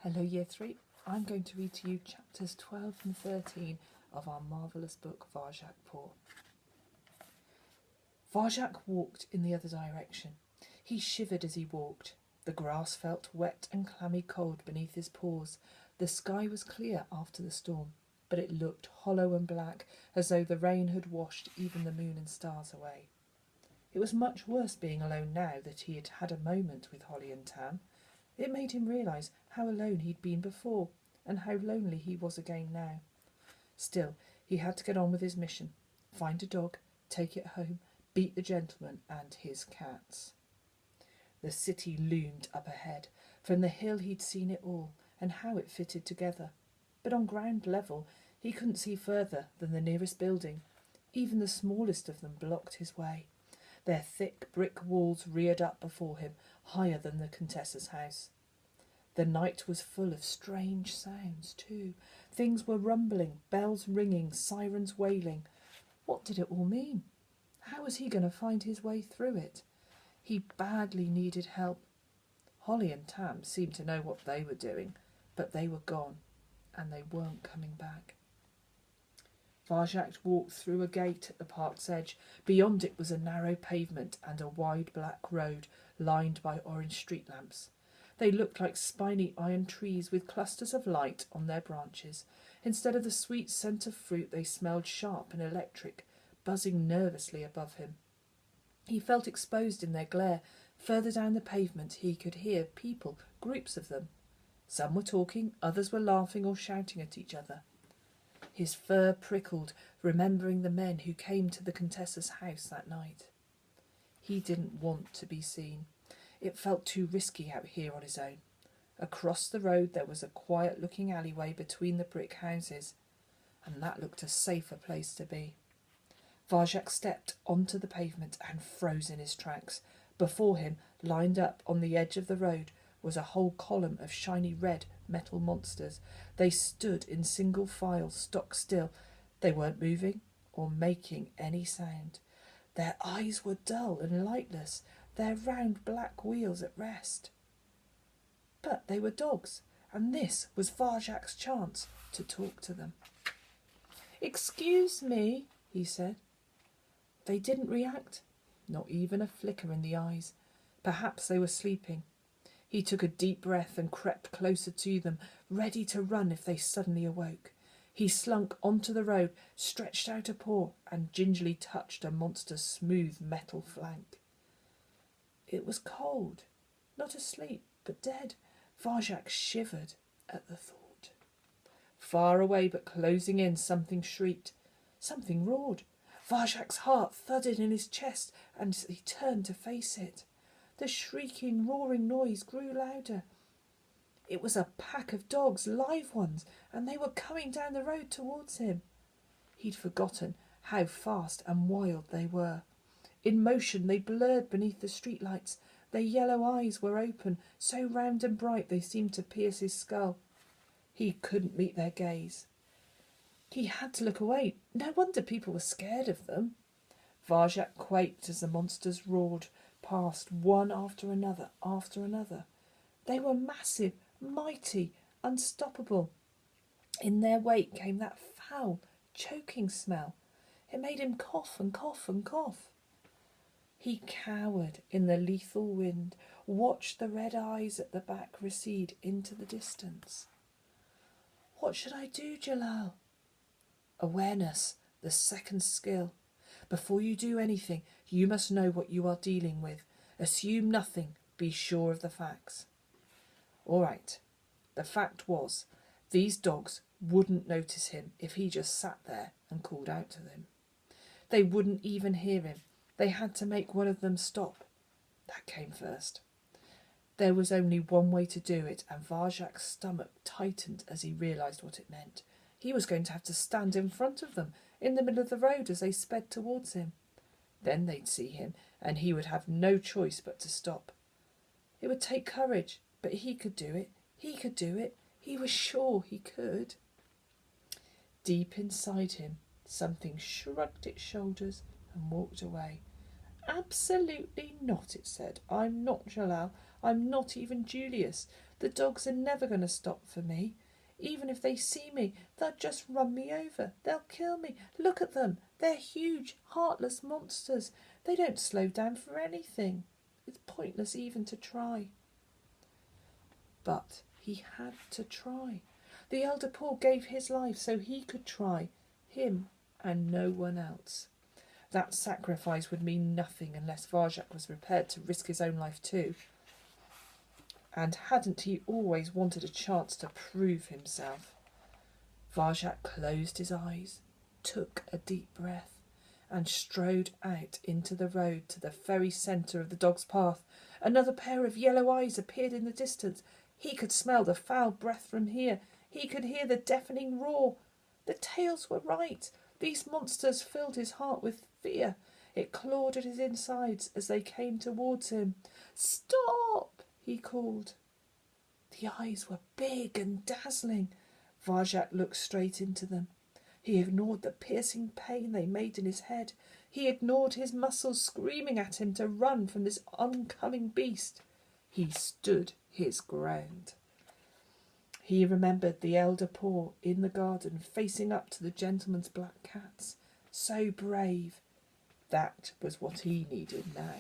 Hello Year 3, I'm going to read to you chapters 12 and 13 of our marvellous book Varjak Paw. Varjak walked in the other direction. He shivered as he walked. The grass felt wet and clammy cold beneath his paws. The sky was clear after the storm, but it looked hollow and black, as though the rain had washed even the moon and stars away. It was much worse being alone now that he had had a moment with Holly and Tam. It made him realise how alone he'd been before, and how lonely he was again now. Still, he had to get on with his mission. Find a dog, take it home, beat the gentleman and his cats. The city loomed up ahead. From the hill he'd seen it all, and how it fitted together. But on ground level he couldn't see further than the nearest building. Even the smallest of them blocked his way. Their thick brick walls reared up before him, higher than the Contessa's house. The night was full of strange sounds, too. Things were rumbling, bells ringing, sirens wailing. What did it all mean? How was he going to find his way through it? He badly needed help. Holly and Tam seemed to know what they were doing, but they were gone, and they weren't coming back. Varjak walked through a gate at the park's edge. Beyond it was a narrow pavement and a wide black road lined by orange street lamps. They looked like spiny iron trees with clusters of light on their branches. Instead of the sweet scent of fruit, they smelled sharp and electric, buzzing nervously above him. He felt exposed in their glare. Further down the pavement he could hear people, groups of them. Some were talking, others were laughing or shouting at each other. His fur prickled, remembering the men who came to the Contessa's house that night. He didn't want to be seen. It felt too risky out here on his own. Across the road there was a quiet-looking alleyway between the brick houses, and that looked a safer place to be. Varjak stepped onto the pavement and froze in his tracks. Before him, lined up on the edge of the road, was a whole column of shiny red metal monsters. They stood in single file, stock still. They weren't moving or making any sound. Their eyes were dull and lightless, their round black wheels at rest. But they were dogs, and this was Varjak's chance to talk to them. "Excuse me," he said. They didn't react, not even a flicker in the eyes. Perhaps they were sleeping. He took a deep breath and crept closer to them, ready to run if they suddenly awoke. He slunk onto the road, stretched out a paw, and gingerly touched a monster's smooth metal flank. It was cold, not asleep, but dead. Varjak shivered at the thought. Far away, but closing in, something shrieked. Something roared. Varjak's heart thudded in his chest, and he turned to face it. The shrieking, roaring noise grew louder. It was a pack of dogs, live ones, and they were coming down the road towards him. He'd forgotten how fast and wild they were. In motion they blurred beneath the streetlights. Their yellow eyes were open, so round and bright they seemed to pierce his skull. He couldn't meet their gaze. He had to look away. No wonder people were scared of them. Varjak quaked as the monsters roared past, one after another, after another. They were massive, mighty, unstoppable. In their wake came that foul, choking smell. It made him cough and cough and cough. He cowered in the lethal wind, watched the red eyes at the back recede into the distance. "What should I do, Jalal?" Awareness, the second skill. Before you do anything, you must know what you are dealing with. Assume nothing, be sure of the facts. All right. The fact was, these dogs wouldn't notice him if he just sat there and called out to them. They wouldn't even hear him. They had to make one of them stop. That came first. There was only one way to do it, and Varjak's stomach tightened as he realised what it meant. He was going to have to stand in front of them, in the middle of the road as they sped towards him. Then they'd see him, and he would have no choice but to stop. It would take courage, but he could do it. He could do it. He was sure he could. Deep inside him, something shrugged its shoulders and walked away. "Absolutely not," it said. "I'm not Jalal. I'm not even Julius. The dogs are never going to stop for me. Even if they see me, they'll just run me over. They'll kill me. Look at them. They're huge, heartless monsters. They don't slow down for anything. It's pointless even to try. But he had to try. The elder Paw gave his life so he could try, him and no one else. That sacrifice would mean nothing unless Varjak was prepared to risk his own life too. And hadn't he always wanted a chance to prove himself? Varjak closed his eyes, took a deep breath, and strode out into the road to the very centre of the dog's path. Another pair of yellow eyes appeared in the distance. He could smell the foul breath from here. He could hear the deafening roar. The tales were right. These monsters filled his heart with fear. It clawed at his insides as they came towards him. "Stop!" he called. The eyes were big and dazzling. Varjak looked straight into them. He ignored the piercing pain they made in his head. He ignored his muscles screaming at him to run from this oncoming beast. He stood his ground. He remembered the elder Paw in the garden facing up to the gentleman's black cats. So brave. That was what he needed now.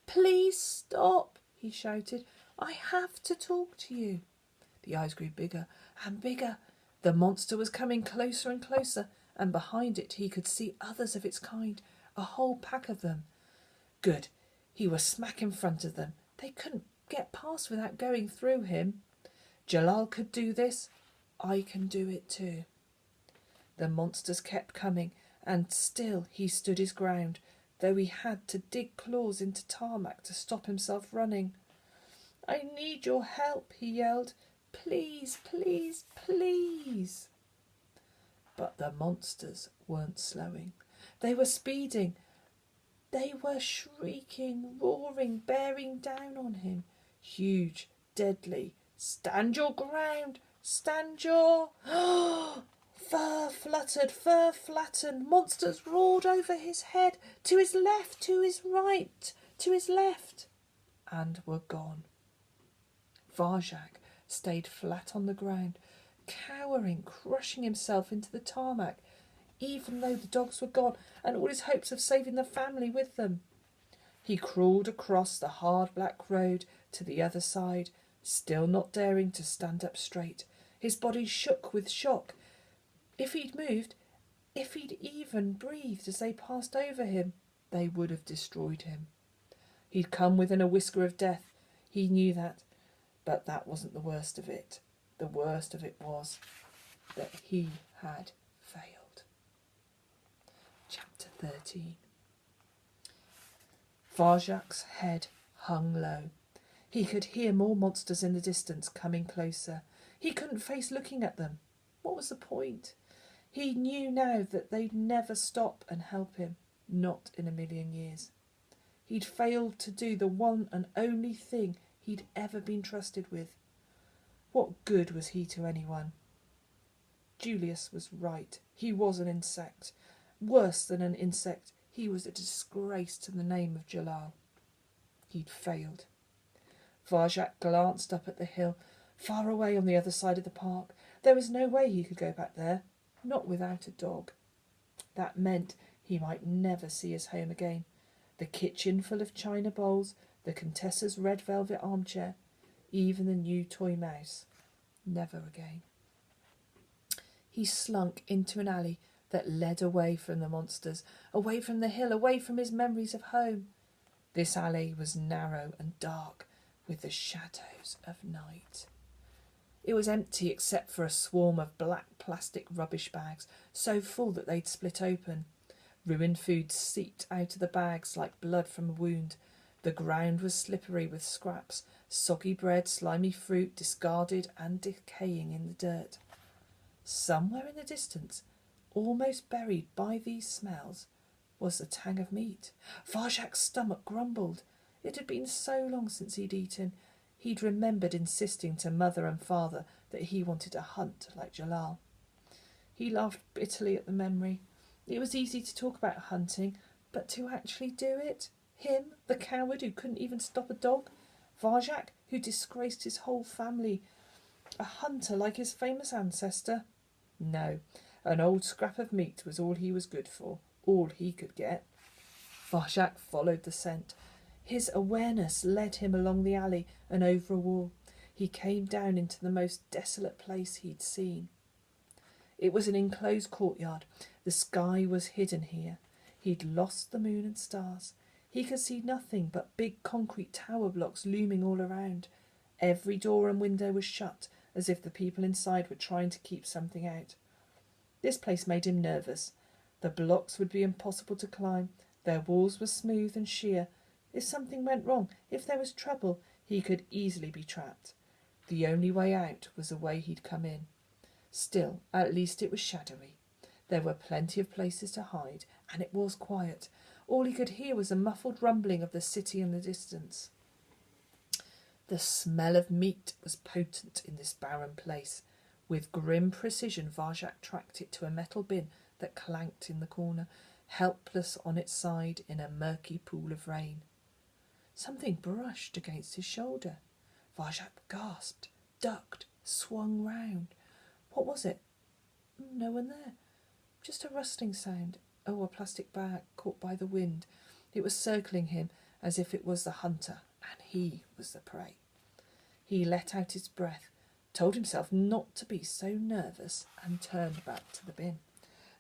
"Please stop," he shouted. "I have to talk to you." The eyes grew bigger and bigger. The monster was coming closer and closer, and behind it he could see others of its kind, a whole pack of them. Good. He was smack in front of them. They couldn't get past without going through him. Jalal could do this. I can do it too. The monsters kept coming, and still he stood his ground, though he had to dig claws into tarmac to stop himself running. "I need your help," he yelled. "Please, please, please." But the monsters weren't slowing. They were speeding. They were shrieking, roaring, bearing down on him. Huge, deadly. "Stand your ground! Stand your—" Fur fluttered, fur flattened. Monsters roared over his head, to his left, to his right, to his left, and were gone. Varjak stayed flat on the ground, cowering, crushing himself into the tarmac, even though the dogs were gone and all his hopes of saving the family with them. He crawled across the hard black road to the other side, still not daring to stand up straight. His body shook with shock. If he'd moved, if he'd even breathed as they passed over him, they would have destroyed him. He'd come within a whisker of death. He knew that, but that wasn't the worst of it. The worst of it was that he had failed. Chapter 13. Varjak's head hung low. He could hear more monsters in the distance coming closer. He couldn't face looking at them. What was the point? He knew now that they'd never stop and help him, not in a million years. He'd failed to do the one and only thing he'd ever been trusted with. What good was he to anyone? Julius was right. He was an insect. Worse than an insect, he was a disgrace to the name of Jalal. He'd failed. Varjak glanced up at the hill, far away on the other side of the park. There was no way he could go back there, not without a dog. That meant he might never see his home again. The kitchen full of china bowls, the Contessa's red velvet armchair, even the new toy mouse. Never again. He slunk into an alley that led away from the monsters, away from the hill, away from his memories of home. This alley was narrow and dark, with the shadows of night. It was empty except for a swarm of black plastic rubbish bags, so full that they'd split open. Ruined food seeped out of the bags like blood from a wound. The ground was slippery with scraps, soggy bread, slimy fruit, discarded and decaying in the dirt. Somewhere in the distance, almost buried by these smells, was the tang of meat. Varjak's stomach grumbled. It had been so long since he'd eaten. He'd remembered insisting to mother and father that he wanted to hunt like Jalal. He laughed bitterly at the memory. It was easy to talk about hunting, but to actually do it? Him, the coward who couldn't even stop a dog? Varjak, who disgraced his whole family, a hunter like his famous ancestor? No, an old scrap of meat was all he was good for, all he could get. Varjak followed the scent. His awareness led him along the alley and over a wall. He came down into the most desolate place he'd seen. It was an enclosed courtyard. The sky was hidden here. He'd lost the moon and stars. He could see nothing but big concrete tower blocks looming all around. Every door and window was shut, as if the people inside were trying to keep something out. This place made him nervous. The blocks would be impossible to climb. Their walls were smooth and sheer. If something went wrong, if there was trouble, he could easily be trapped. The only way out was the way he'd come in. Still, at least it was shadowy. There were plenty of places to hide, and it was quiet. All he could hear was a muffled rumbling of the city in the distance. The smell of meat was potent in this barren place. With grim precision, Varjak tracked it to a metal bin that clanked in the corner, helpless on its side in a murky pool of rain. Something brushed against his shoulder. Varjak gasped, ducked, swung round. What was it? No one there. Just a rustling sound. Oh, a plastic bag caught by the wind. It was circling him as if it was the hunter, and he was the prey. He let out his breath, told himself not to be so nervous, and turned back to the bin.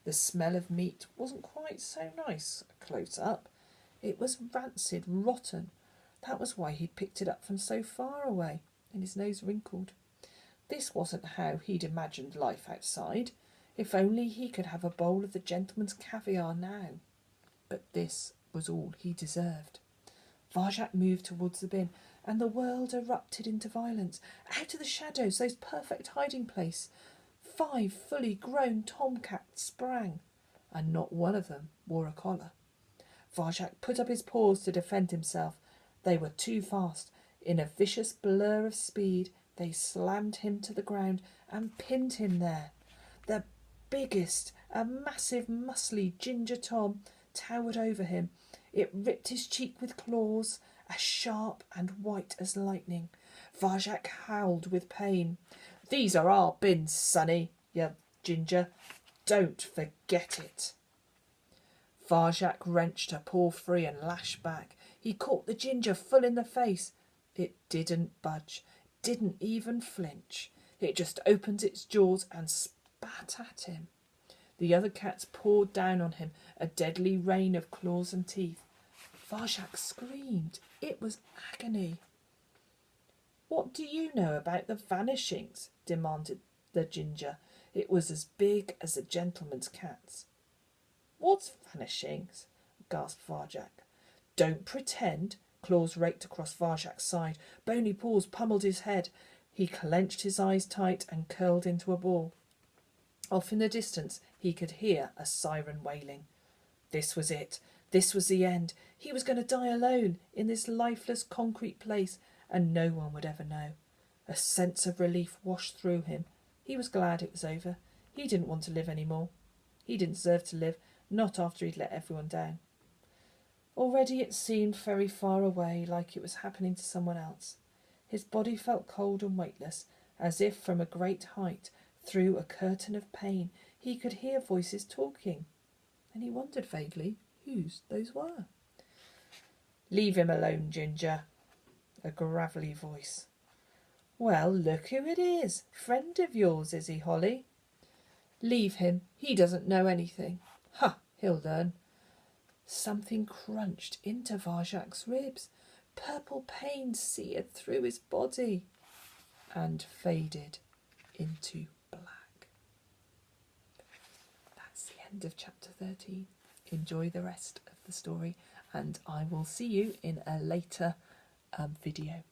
The smell of meat wasn't quite so nice close up. It was rancid, rotten. That was why he'd picked it up from so far away, and his nose wrinkled. This wasn't how he'd imagined life outside. If only he could have a bowl of the gentleman's caviar now. But this was all he deserved. Varjak moved towards the bin, and the world erupted into violence. Out of the shadows, those perfect hiding place, 5 fully grown tomcats sprang, and not one of them wore a collar. Varjak put up his paws to defend himself. They were too fast. In a vicious blur of speed, they slammed him to the ground and pinned him there. The biggest, a massive, muscly ginger tom, towered over him. It ripped his cheek with claws, as sharp and white as lightning. Varjak howled with pain. "These are our bins, sonny, you ginger. Don't forget it." Varjak wrenched a paw free and lashed back. He caught the ginger full in the face. It didn't budge, didn't even flinch. It just opened its jaws and spat at him. The other cats poured down on him, a deadly rain of claws and teeth. Varjak screamed. It was agony. "What do you know about the vanishings?" demanded the ginger. It was as big as the gentleman's cats. "What's vanishings?" gasped Varjak. "Don't pretend." Claws raked across Varjak's side. Bony paws pummeled his head. He clenched his eyes tight and curled into a ball. Off in the distance he could hear a siren wailing. This was it. This was the end. He was going to die alone in this lifeless concrete place, and no one would ever know. A sense of relief washed through him. He was glad it was over. He didn't want to live any more. He didn't deserve to live, not after he'd let everyone down. Already it seemed very far away, like it was happening to someone else. His body felt cold and weightless, as if from a great height, through a curtain of pain, he could hear voices talking. And he wondered vaguely whose those were. "Leave him alone, Ginger," a gravelly voice. "Well, look who it is. Friend of yours, is he, Holly?" "Leave him. He doesn't know anything." "Ha, he'll learn." Something crunched into Varjak's ribs. Purple pain seared through his body and faded into black. That's the end of chapter 13. Enjoy the rest of the story, and I will see you in a later video.